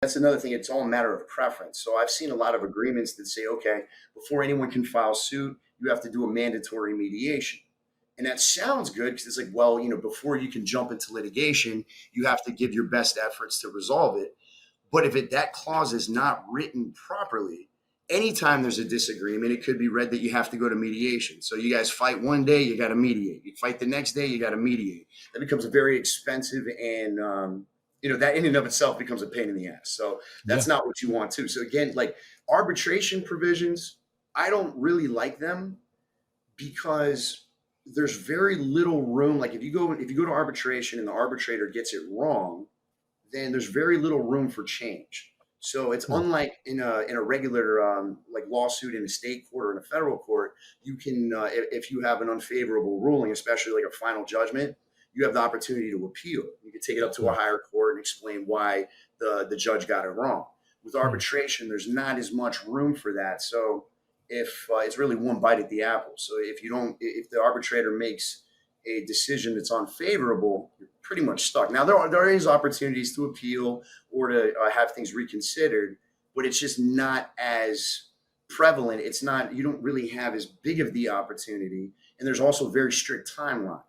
that's another thing. It's all a matter of preference. So I've seen a lot of agreements that say, okay, before anyone can file suit, you have to do a mandatory mediation. And that sounds good because it's like, well, before you can jump into litigation, you have to give your best efforts to resolve it. But if that clause is not written properly, anytime there's a disagreement, it could be read that you have to go to mediation. So you guys fight one day, you got to mediate. You fight the next day, you got to mediate. That becomes very expensive, and that in and of itself becomes a pain in the ass. So Yeah. that's not what you want to. So again, like arbitration provisions, I don't really like them because there's very little room. Like if you go to arbitration and the arbitrator gets it wrong, then there's very little room for change. So it's Hmm. unlike in a regular like lawsuit in a state court or in a federal court. You can if you have an unfavorable ruling, especially like a final judgment, you have the opportunity to appeal. You can take it up to a Hmm. higher court and explain why the judge got it wrong. With Hmm. arbitration, there's not as much room for that. So if it's really one bite at the apple. So if the arbitrator makes a decision that's unfavorable, you're pretty much stuck. Now there is opportunities to appeal or to have things reconsidered, but it's just not as prevalent. It's not, you don't really have as big of the opportunity, and there's also very strict timelines.